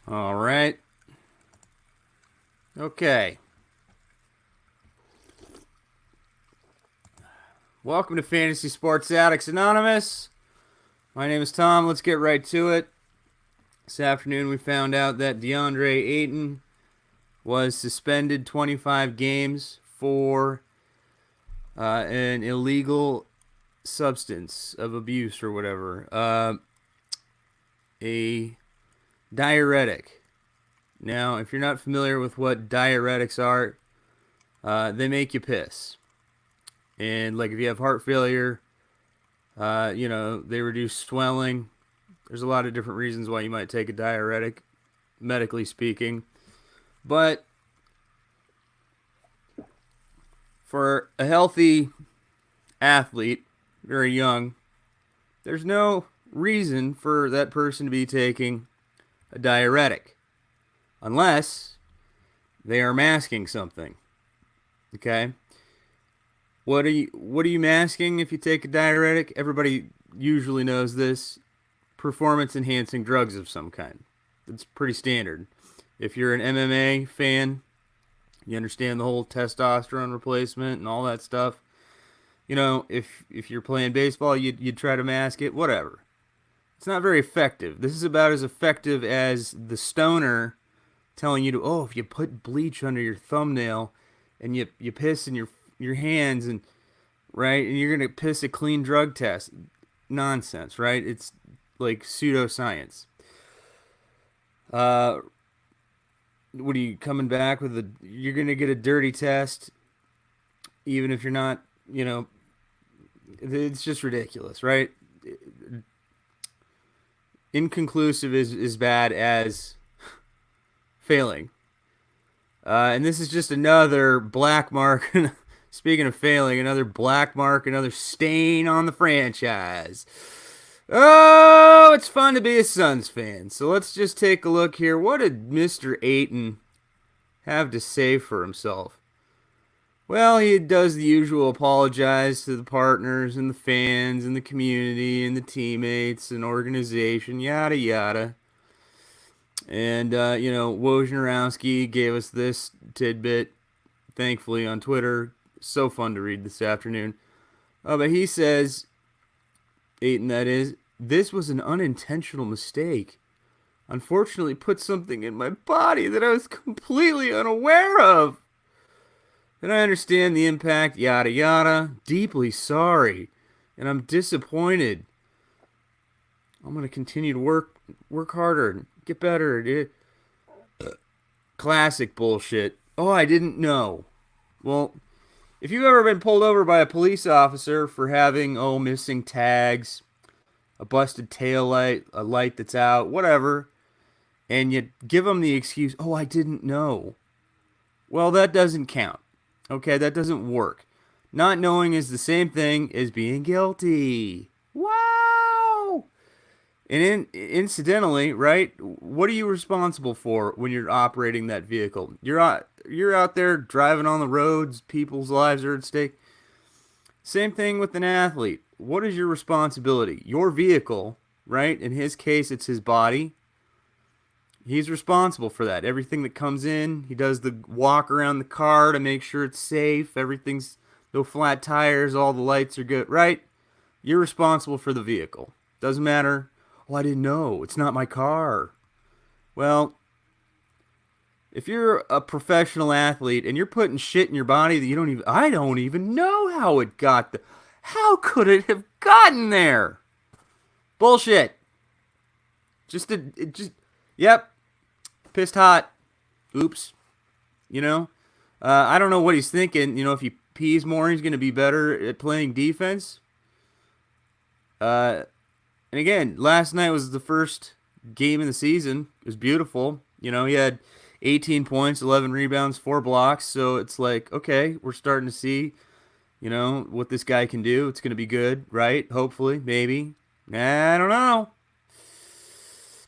All right. Okay. Welcome to Fantasy Sports Addicts Anonymous. My name is Tom. Let's get right to it. This afternoon we found out that Deandre Ayton was suspended 25 games for an illegal substance of abuse or whatever. A diuretic. Now, if you're not familiar with what diuretics are, they make you piss. And like if you have heart failure, they reduce swelling. There's a lot of different reasons why you might take a diuretic, medically speaking. But for a healthy athlete, very young, there's no reason for that person to be taking a diuretic unless they are masking something. Okay? What are you masking if you take a diuretic? Everybody usually knows this. Performance enhancing drugs of some kind. It's pretty standard. If you're an MMA fan, you understand the whole testosterone replacement and all that stuff. If you're playing baseball, you'd try to mask it, whatever. It's not very effective. This is about as effective as the stoner telling you to, if you put bleach under your thumbnail and you piss in your hands and right, and you're gonna piss a clean drug test. Nonsense, right? It's like pseudoscience. Uh, what are you coming back with? You're gonna get a dirty test, even if you're not. It's just ridiculous, right? Inconclusive is as bad as failing. And this is just another black mark. Speaking of failing, another black mark, another stain on the franchise. Oh, it's fun to be a Suns fan. So let's just take a look here. What did Mr. Ayton have to say for himself? Well, he does the usual apologize to the partners and the fans and the community and the teammates and organization, yada yada. And, Wojnarowski gave us this tidbit, thankfully, on Twitter. So fun to read this afternoon. But he says, Ayton, that is, this was an unintentional mistake. Unfortunately, put something in my body that I was completely unaware of. And I understand the impact, yada yada. Deeply sorry. And I'm disappointed. I'm going to continue to work harder and get better, dude. Classic bullshit. Oh, I didn't know. Well, if you've ever been pulled over by a police officer for having, missing tags, a busted tail light, a light that's out, whatever, and you give them the excuse, I didn't know. Well, that doesn't count. Okay, that doesn't work. Not knowing is the same thing as being guilty. Wow! And incidentally, right, what are you responsible for when you're operating that vehicle? You're out there driving on the roads, people's lives are at stake. Same thing with an athlete. What is your responsibility? Your vehicle, right? In his case, it's his body. He's responsible for that. Everything that comes in, he does the walk around the car to make sure it's safe. Everything's no flat tires, all the lights are good, right? You're responsible for the vehicle. Doesn't matter. I didn't know. It's not my car. Well, if you're a professional athlete and you're putting shit in your body that I don't even know how it got there. How could it have gotten there? Bullshit. Yep, pissed hot. Oops. I don't know what he's thinking. If he pees more, he's going to be better at playing defense. And again, last night was the first game of the season. It was beautiful. He had 18 points, 11 rebounds, 4 blocks. So it's like, okay, we're starting to see, what this guy can do. It's going to be good, right? Hopefully, maybe. I don't know.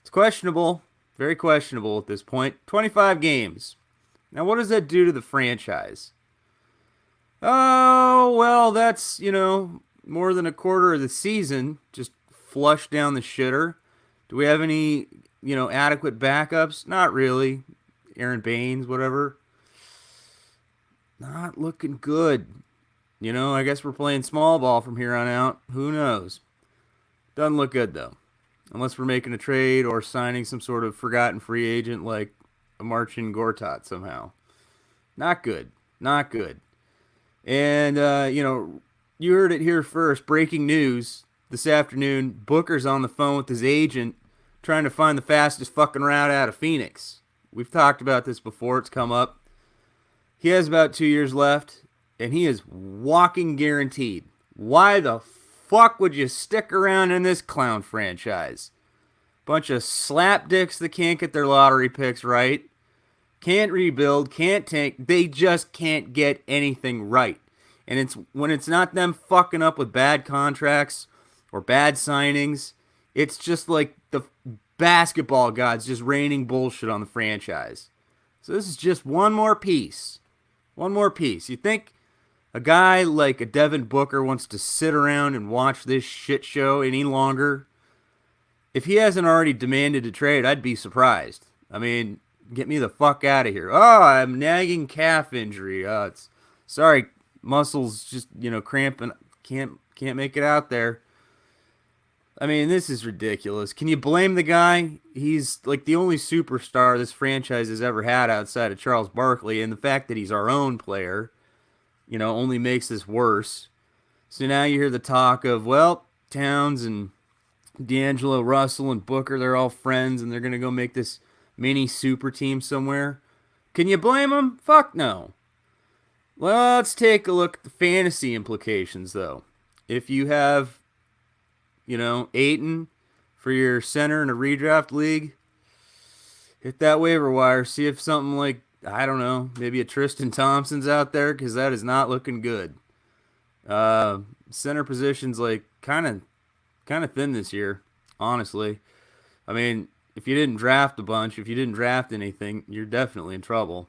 It's questionable. Very questionable at this point. 25 games. Now, what does that do to the franchise? Oh, well, that's, more than a quarter of the season just flushed down the shitter. Do we have any, adequate backups? Not really. Aaron Baines, whatever. Not looking good. I guess we're playing small ball from here on out. Who knows? Doesn't look good, though. Unless we're making a trade or signing some sort of forgotten free agent like a Marcin Gortat somehow. Not good. Not good. And, you heard it here first. Breaking news this afternoon. Booker's on the phone with his agent trying to find the fastest fucking route out of Phoenix. We've talked about this before. It's come up. He has about 2 years left, and he is walking guaranteed. Why the fuck would you stick around in this clown franchise? Bunch of slapdicks that can't get their lottery picks right. Can't rebuild, can't tank. They just can't get anything right. And it's when it's not them fucking up with bad contracts or bad signings, it's just like the basketball gods just raining bullshit on the franchise. So this is just one more piece. One more piece. You think a guy like a Devin Booker wants to sit around and watch this shit show any longer? If he hasn't already demanded a trade, I'd be surprised. I mean, get me the fuck out of here. Oh, I'm nagging calf injury. Sorry, muscles just, cramping. Can't make it out there. I mean, this is ridiculous. Can you blame the guy? He's like the only superstar this franchise has ever had outside of Charles Barkley, and the fact that he's our own player, only makes this worse. So now you hear the talk of, well, Towns and D'Angelo Russell and Booker, they're all friends, and they're going to go make this mini super team somewhere. Can you blame them? Fuck no. Well, let's take a look at the fantasy implications, though. If you have, Ayton for your center in a redraft league, hit that waiver wire. See if something like, I don't know, maybe a Tristan Thompson's out there, because that is not looking good. Center position's like kind of thin this year, honestly. I mean, if you didn't draft a bunch, if you didn't draft anything, you're definitely in trouble.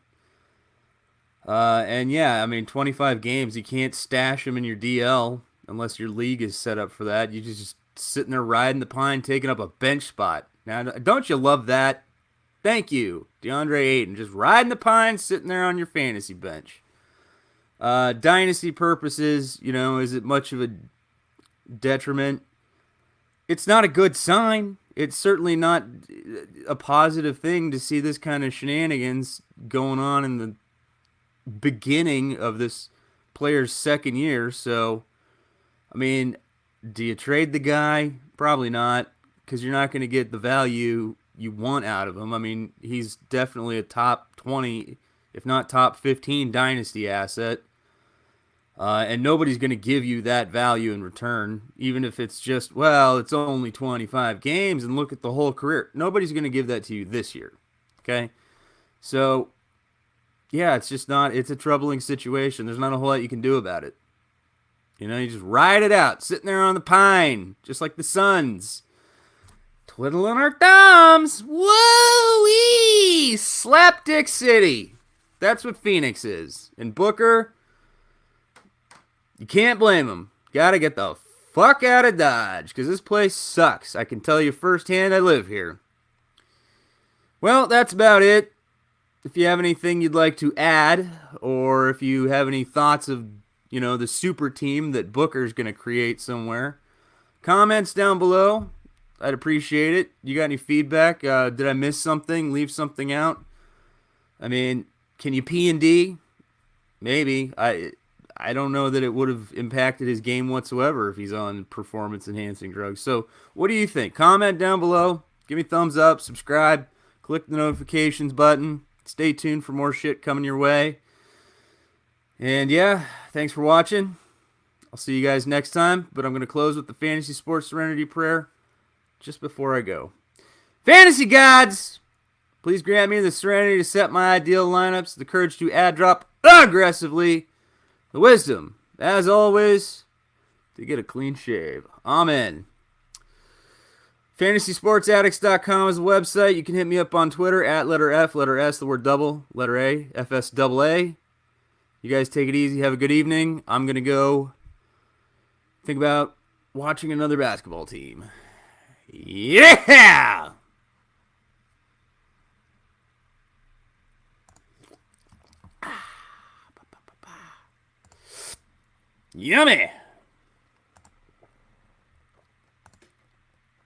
And yeah, I mean, 25 games, you can't stash them in your DL unless your league is set up for that. You just sitting there riding the pine, taking up a bench spot. Now, don't you love that? Thank you, Deandre Ayton, just riding the pine, sitting there on your fantasy bench. Dynasty purposes, is it much of a detriment? It's not a good sign. It's certainly not a positive thing to see this kind of shenanigans going on in the beginning of this player's second year. So, I mean, do you trade the guy? Probably not, because you're not going to get the value you want out of him. I mean, he's definitely a top 20, if not top 15 dynasty asset. And nobody's going to give you that value in return, even if it's just, well, it's only 25 games and look at the whole career. Nobody's going to give that to you this year. Okay? So, yeah, it's just not, it's a troubling situation. There's not a whole lot you can do about it. You just ride it out, sitting there on the pine, just like the Suns. Twiddling our thumbs. Woo-wee! Slapdick City. That's what Phoenix is. And Booker, you can't blame him. Gotta get the fuck out of Dodge, because this place sucks. I can tell you firsthand, I live here. Well, that's about it. If you have anything you'd like to add, or if you have any thoughts of, the super team that Booker's going to create somewhere, comments down below. I'd appreciate it. You got any feedback? Did I miss something? Leave something out? I mean, can you P&D? Maybe. I don't know that it would have impacted his game whatsoever if he's on performance-enhancing drugs. So, what do you think? Comment down below. Give me a thumbs up. Subscribe. Click the notifications button. Stay tuned for more shit coming your way. And yeah, thanks for watching. I'll see you guys next time. But I'm going to close with the Fantasy Sports Serenity Prayer just before I go. Fantasy gods, please grant me the serenity to set my ideal lineups, the courage to ad drop aggressively, the wisdom, as always, to get a clean shave. Amen. FantasySportsAddicts.com is the website. You can hit me up on Twitter at letter F, letter S, the word double, letter A, FSAA. You guys take it easy. Have a good evening. I'm going to go think about watching another basketball team. Yeah! Yummy!